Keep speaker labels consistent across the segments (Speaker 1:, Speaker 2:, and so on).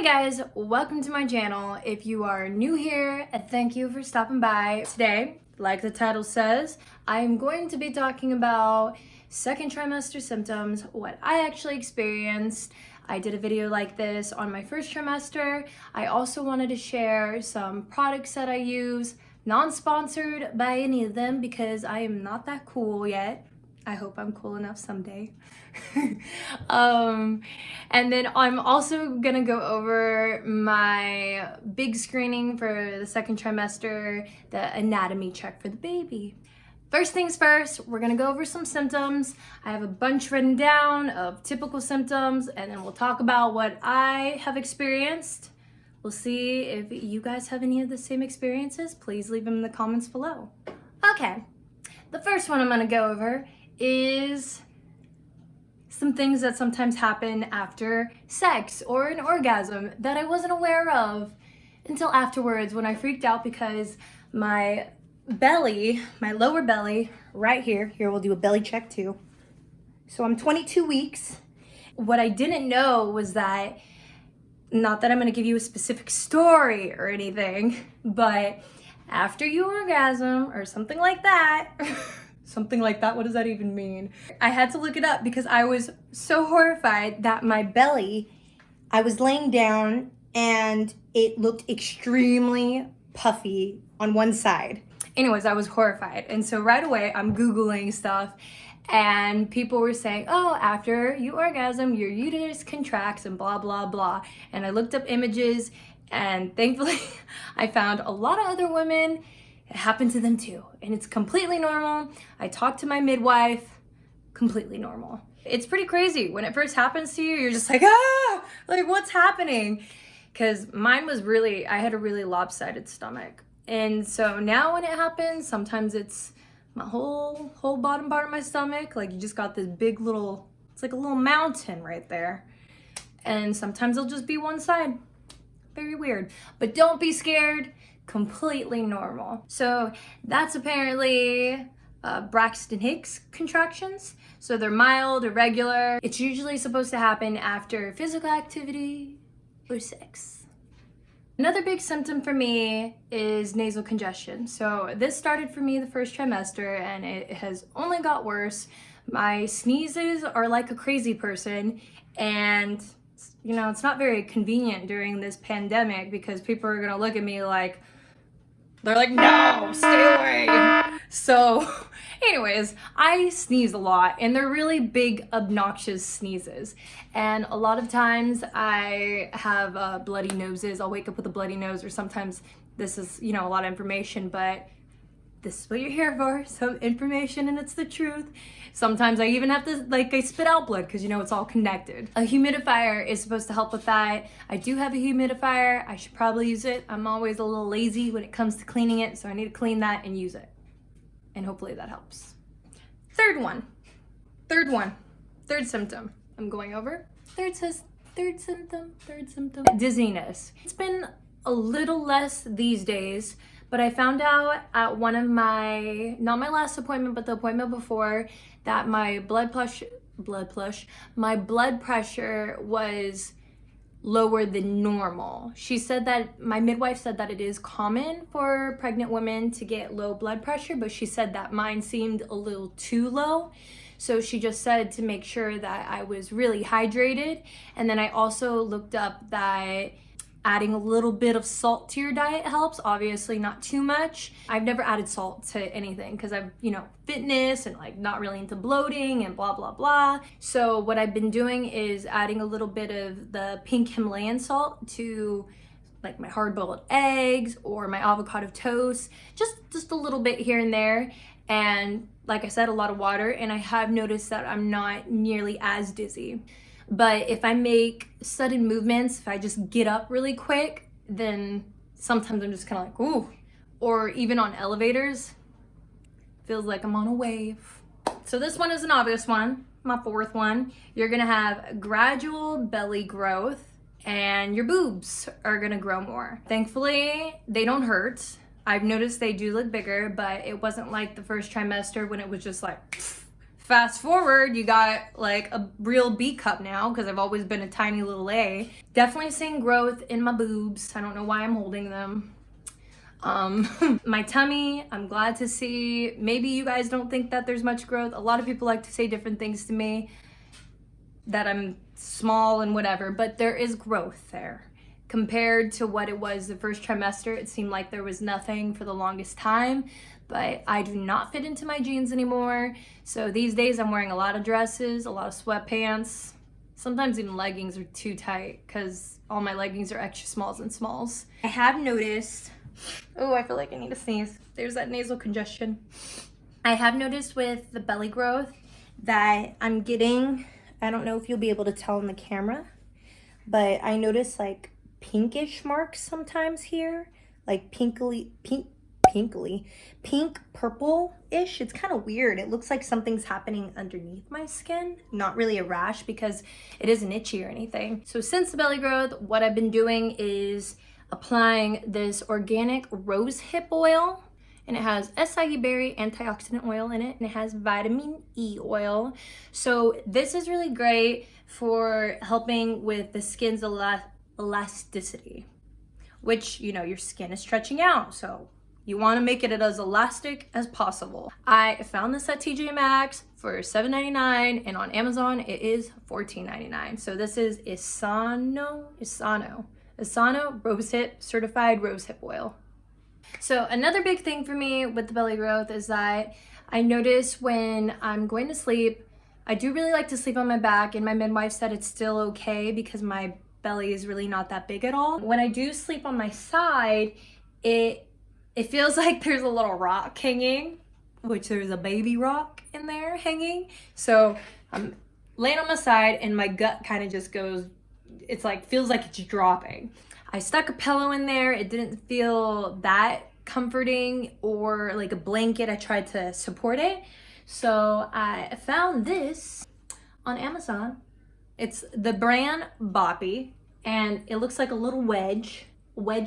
Speaker 1: guys, welcome to my channel. If you are new here, thank you for stopping by. Today, like the title says, I'm going to be talking about second trimester symptoms, what I actually experienced. I did a video like this on my first trimester. I also wanted to share some products that I use, non-sponsored by any of them because I am not that cool yet. I hope I'm cool enough someday. And then I'm also gonna go over my big screening for the second trimester, the anatomy check for the baby. First things first, we're gonna go over some symptoms. I have a bunch written down of typical symptoms, and then we'll talk about what I have experienced. We'll see if you guys have any of the same experiences. Please leave them in the comments below. Okay, the first one I'm gonna go over is some things that sometimes happen after sex or an orgasm that I wasn't aware of until afterwards when I freaked out because my belly, my lower belly, right here, we'll do a belly check too. So I'm 22 weeks. What I didn't know was that, not that I'm gonna give you a specific story or anything, but after you orgasm or something like that, something like that, what does that even mean? I had to look it up because I was so horrified that my belly, I was laying down and it looked extremely puffy on one side. Anyways, I was horrified. And so right away I'm Googling stuff and people were saying, oh, after you orgasm, your uterus contracts and blah, blah, blah. And I looked up images and thankfully I found a lot of other women. It happened to them too, and it's completely normal. I talked to my midwife, completely normal. It's pretty crazy. When it first happens to you, you're just like, ah, like what's happening? Because mine was really, I had a really lopsided stomach. And so now when it happens, sometimes it's my whole bottom part of my stomach. Like you just got this big little, it's like a little mountain right there. And sometimes it'll just be one side. Very weird, but don't be scared. Completely normal. So that's apparently Braxton Hicks contractions. So they're mild, irregular. It's usually supposed to happen after physical activity or sex. Another big symptom for me is nasal congestion. So this started for me the first trimester and it has only got worse. My sneezes are like a crazy person, and you know, it's not very convenient during this pandemic because people are gonna look at me like, they're like, no, stay away. So anyways, I sneeze a lot and they're really big, obnoxious sneezes. And a lot of times I have bloody noses. I'll wake up with a bloody nose, or sometimes this is, you know, a lot of information, but this is what you're here for, some information, and it's the truth. Sometimes I even have to, like, I spit out blood because, you know, it's all connected. A humidifier is supposed to help with that. I do have a humidifier. I should probably use it. I'm always a little lazy when it comes to cleaning it, so I need to clean that and use it. And hopefully that helps. Third symptom I'm going over. Third symptom. Dizziness. It's been a little less these days, but I found out at one of my, not my last appointment, but the appointment before, that my blood pressure was lower than normal. She said that, my midwife said that it is common for pregnant women to get low blood pressure, but she said that mine seemed a little too low. So she just said to make sure that I was really hydrated. And then I also looked up that adding a little bit of salt to your diet helps, obviously not too much. I've never added salt to anything because I've, you know, fitness and like not really into bloating and blah, blah, blah. So what I've been doing is adding a little bit of the pink Himalayan salt to like my hard-boiled eggs or my avocado toast, just a little bit here and there. And like I said, a lot of water, and I have noticed that I'm not nearly as dizzy. But if I make sudden movements, if I just get up really quick, then sometimes I'm just kind of like, ooh. Or even on elevators, feels like I'm on a wave. So this one is an obvious one, my fourth one. You're gonna have gradual belly growth and your boobs are gonna grow more. Thankfully, they don't hurt. I've noticed they do look bigger, but it wasn't like the first trimester when it was just like Fast forward, you got like a real B cup now because I've always been a tiny little A. Definitely seeing growth in my boobs. I don't know why I'm holding them. My tummy, I'm glad to see. Maybe you guys don't think that there's much growth. A lot of people like to say different things to me, that I'm small and whatever, but there is growth there. Compared to what it was the first trimester, it seemed like there was nothing for the longest time, but I do not fit into my jeans anymore. So these days I'm wearing a lot of dresses, a lot of sweatpants. Sometimes even leggings are too tight because all my leggings are extra smalls and smalls. I have noticed, oh, I feel like I need to sneeze. There's that nasal congestion. I have noticed with the belly growth that I'm getting, I don't know if you'll be able to tell in the camera, but I notice like pinkish marks sometimes here, like pink purple-ish. It's kind of weird. It looks like something's happening underneath my skin. Not really a rash because it isn't itchy or anything. So since the belly growth, what I've been doing is applying this organic rose hip oil, and it has acai berry antioxidant oil in it, and it has vitamin E oil. So this is really great for helping with the skin's elasticity, which, you know, your skin is stretching out, so you want to make it as elastic as possible. I found this at TJ Maxx for $7.99, and on Amazon it is $14.99. So this is Isano rosehip, certified rosehip oil. So another big thing for me with the belly growth is that I notice when I'm going to sleep, I do really like to sleep on my back, and my midwife said it's still okay because my belly is really not that big at all. When I do sleep on my side, it feels like there's a little rock hanging, which there's a baby rock in there hanging. So I'm laying on my side and my gut kind of just goes, it's like, feels like it's dropping. I stuck a pillow in there. It didn't feel that comforting, or like a blanket. I tried to support it. So I found this on Amazon. It's the brand Boppy, and it looks like a little wedge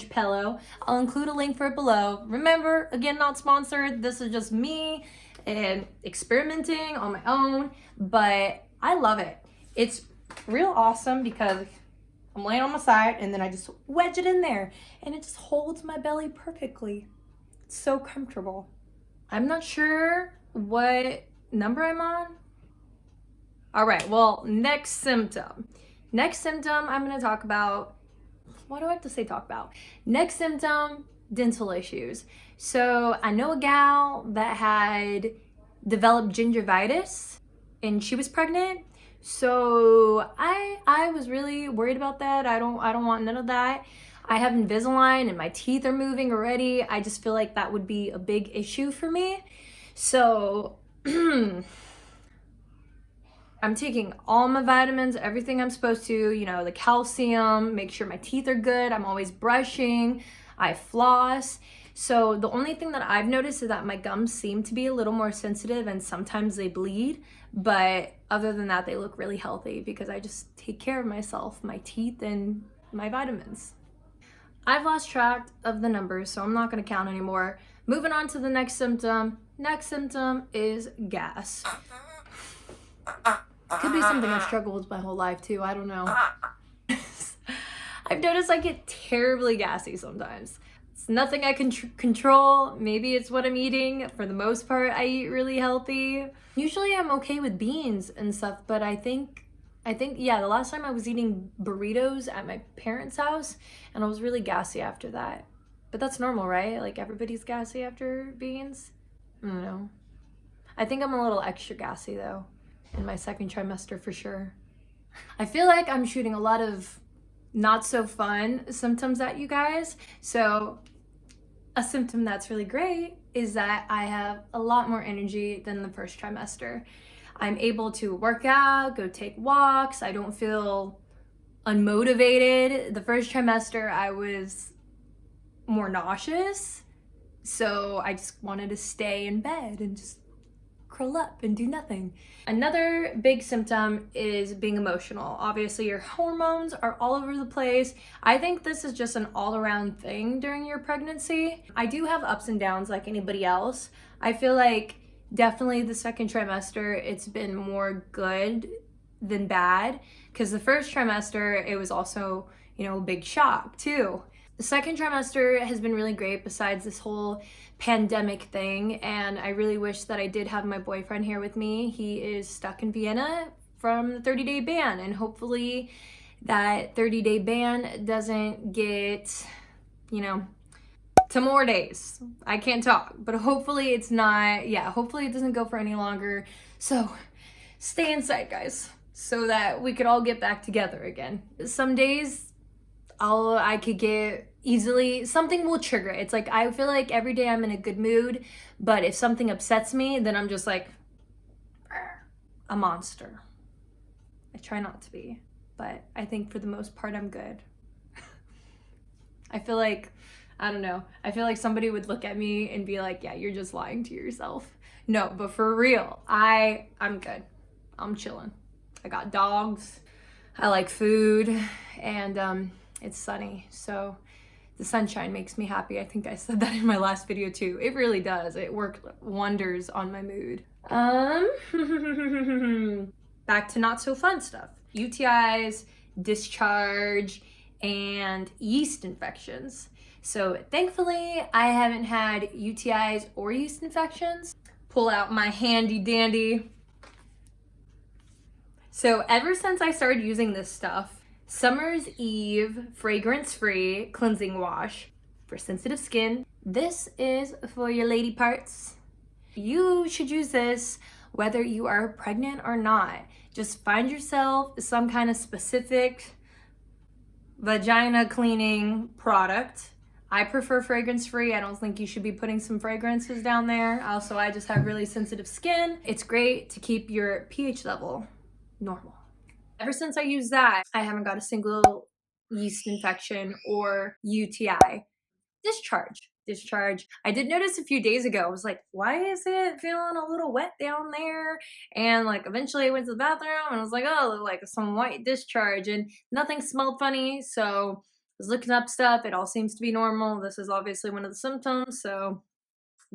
Speaker 1: pillow. I'll include a link for it below. Remember, again, not sponsored. This is just me and experimenting on my own, but I love it. It's real awesome because I'm laying on my side and then I just wedge it in there and it just holds my belly perfectly. It's so comfortable. I'm not sure what number I'm on. All right, well, next symptom I'm gonna talk about, what do I have to say talk about? Next symptom, dental issues. So I know a gal that had developed gingivitis and she was pregnant. So I was really worried about that. I don't want none of that. I have Invisalign and my teeth are moving already. I just feel like that would be a big issue for me. So I'm taking all my vitamins, everything I'm supposed to, you know, the calcium, make sure my teeth are good. I'm always brushing, I floss. So the only thing that I've noticed is that my gums seem to be a little more sensitive and sometimes they bleed. But other than that, they look really healthy because I just take care of myself, my teeth and my vitamins. I've lost track of the numbers, so I'm not gonna count anymore. Moving on to the next symptom. Next symptom is gas. Could be something I've struggled with my whole life too, I don't know. I've noticed I get terribly gassy sometimes. It's nothing I can control. Maybe it's what I'm eating. For the most part, I eat really healthy. Usually I'm okay with beans and stuff, but I think, yeah, the last time I was eating burritos at my parents' house and I was really gassy after that. But that's normal, right? Like everybody's gassy after beans? I don't know. I think I'm a little extra gassy though in my second trimester for sure. I feel like I'm shooting a lot of not so fun symptoms at you guys. So a symptom that's really great is that I have a lot more energy than the first trimester. I'm able to work out, go take walks. I don't feel unmotivated. The first trimester I was more nauseous, so I just wanted to stay in bed and just curl up and do nothing. Another big symptom is being emotional. Obviously your hormones are all over the place. I think this is just an all-around thing during your pregnancy. I do have ups and downs like anybody else. I feel like Definitely the second trimester, it's been more good than bad, because the first trimester, it was also, you know, a big shock too. The second trimester has been really great besides this whole pandemic thing, and I really wish that I did have my boyfriend here with me. He is stuck in Vienna from the 30-day ban, and hopefully that 30-day ban doesn't get, you know, to more days. I can't talk, but hopefully it's not, yeah, hopefully it doesn't go for any longer. So stay inside, guys, so that we could all get back together again. Some days I could get easily, something will trigger it. It's like, I feel like every day I'm in a good mood, but if something upsets me, then I'm just like a monster. I try not to be, but I think for the most part I'm good. I feel like, I don't know, I feel like somebody would look at me and be like, yeah, you're just lying to yourself. No, but for real, I'm good. I'm chilling. I got dogs, I like food, and it's sunny, so the sunshine makes me happy. I think I said that in my last video too. It really does. It worked wonders on my mood. Back to not so fun stuff. UTIs, discharge, and yeast infections. So thankfully, I haven't had UTIs or yeast infections. Pull out my handy dandy. So ever since I started using this stuff, Summer's Eve fragrance-free cleansing wash for sensitive skin. This is for your lady parts. You should use this whether you are pregnant or not. Just find yourself some kind of specific vagina cleaning product. I prefer fragrance-free. I don't think you should be putting some fragrances down there. Also, I just have really sensitive skin. It's great to keep your pH level normal. Ever since I used that, I haven't got a single yeast infection or UTI. Discharge. I did notice a few days ago, I was like, why is it feeling a little wet down there? And like eventually I went to the bathroom and I was like, oh, like some white discharge, and nothing smelled funny. So I was looking up stuff. It all seems to be normal. This is obviously one of the symptoms, so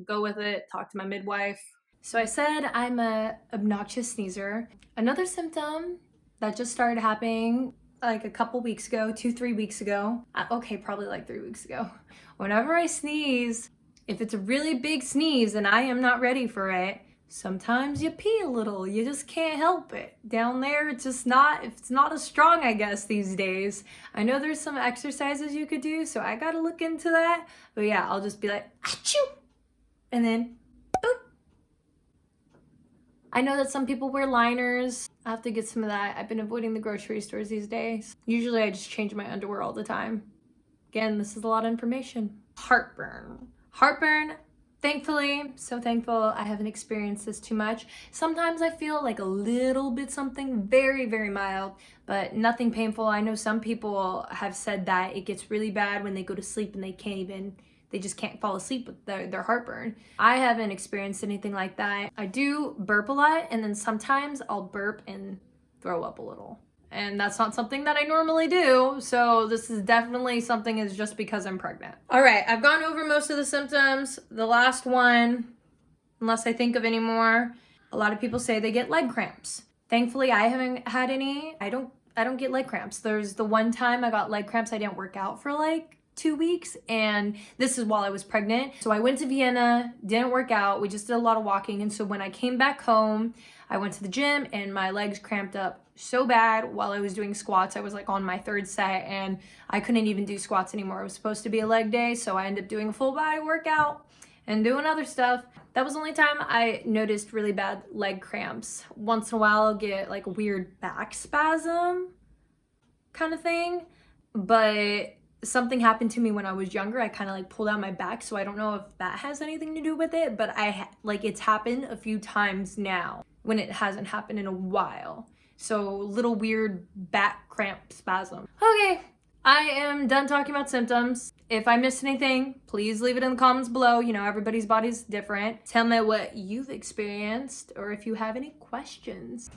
Speaker 1: go with it. Talk to my midwife. So I said I'm a obnoxious sneezer. Another symptom that just started happening like a couple weeks ago, 2-3 weeks ago. Okay, probably like 3 weeks ago. Whenever I sneeze, if it's a really big sneeze and I am not ready for it, sometimes you pee a little. You just can't help it. Down there, it's not as strong, I guess, these days. I know there's some exercises you could do, so I gotta look into that. But yeah, I'll just be like, achoo! And then, boop. I know that some people wear liners. I have to get some of that. I've been avoiding the grocery stores these days. Usually I just change my underwear all the time. Again, this is a lot of information. Heartburn. Thankfully, so thankful I haven't experienced this too much. Sometimes I feel like a little bit something very, very mild, but nothing painful. I know some people have said that it gets really bad when they go to sleep and they just can't fall asleep with their heartburn. I haven't experienced anything like that. I do burp a lot, and then sometimes I'll burp and throw up a little. And that's not something that I normally do, so this is definitely something is just because I'm pregnant. All right, I've gone over most of the symptoms. The last one, unless I think of any more, a lot of people say they get leg cramps. Thankfully, I haven't had any. I don't get leg cramps. There's the one time I got leg cramps, I didn't work out for like 2 weeks, and this is while I was pregnant. So I went to Vienna, didn't work out. We just did a lot of walking, and so when I came back home, I went to the gym and my legs cramped up so bad while I was doing squats. I was like on my 3rd set and I couldn't even do squats anymore. It was supposed to be a leg day, so I ended up doing a full body workout and doing other stuff. That was the only time I noticed really bad leg cramps. Once in a while I'll get like a weird back spasm kind of thing, but something happened to me when I was younger. I kind of like pulled out my back, so I don't know if that has anything to do with it, but it's happened a few times now when it hasn't happened in a while. So little weird back cramp spasm. Okay, I am done talking about symptoms. If I missed anything, please leave it in the comments below. You know, everybody's body's different. Tell me what you've experienced or if you have any questions.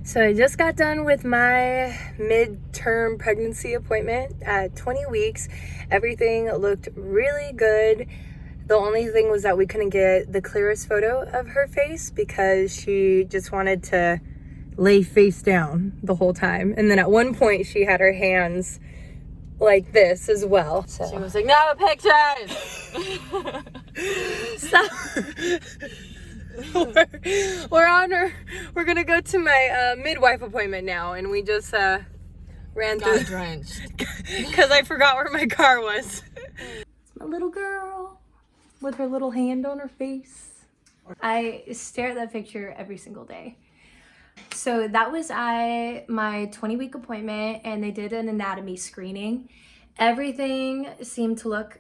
Speaker 1: So I just got done with my midterm pregnancy appointment at 20 weeks. Everything looked really good. The only thing was that we couldn't get the clearest photo of her face because she just wanted to lay face down the whole time. And then at one point she had her hands like this as well. So
Speaker 2: She was like, no pictures!
Speaker 1: so we're gonna go to my midwife appointment now, and we just ran
Speaker 2: Got
Speaker 1: through
Speaker 2: drenched.
Speaker 1: because I forgot where my car was. It's my little girl with her little hand on her face. I stare at that picture every single day. So that was my 20-week appointment, and they did an anatomy screening. Everything seemed to look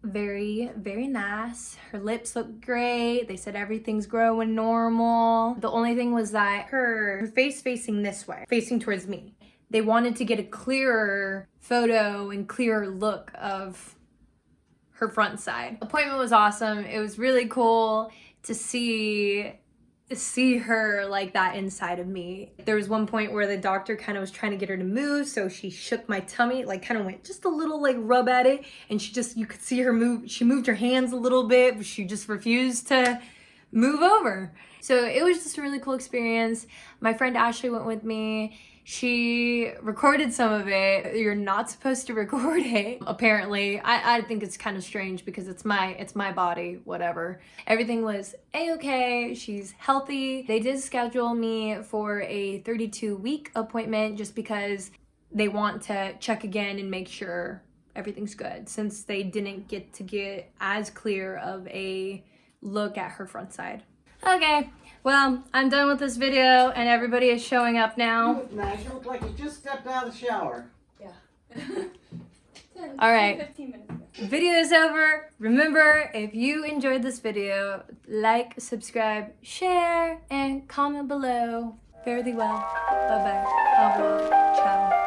Speaker 1: very, very nice. Her lips look great. They said everything's growing normal. The only thing was that her face facing this way, facing towards me. They wanted to get a clearer photo and clearer look of her front side. Appointment was awesome. It was really cool to see her like that inside of me. There was one point where the doctor kind of was trying to get her to move, so she shook my tummy, like kind of went just a little like rub at it, and you could see her move. She moved her hands a little bit, but she just refused to move over. So it was just a really cool experience. My friend Ashley went with me. She recorded some of it. You're not supposed to record it, apparently. I think it's kind of strange because it's my body, whatever. Everything was a-okay. She's healthy. They did schedule me for a 32-week appointment just because they want to check again and make sure everything's good, since they didn't get to get as clear of a look at her front side. Okay, well, I'm done with this video and everybody is showing up now.
Speaker 3: You look nice. You look like you just stepped out of the shower.
Speaker 1: Yeah. All right. 15 minutes ago. Video is over. Remember, if you enjoyed this video, like, subscribe, share, and comment below. Fare thee well. Bye-bye. Au revoir. Ciao.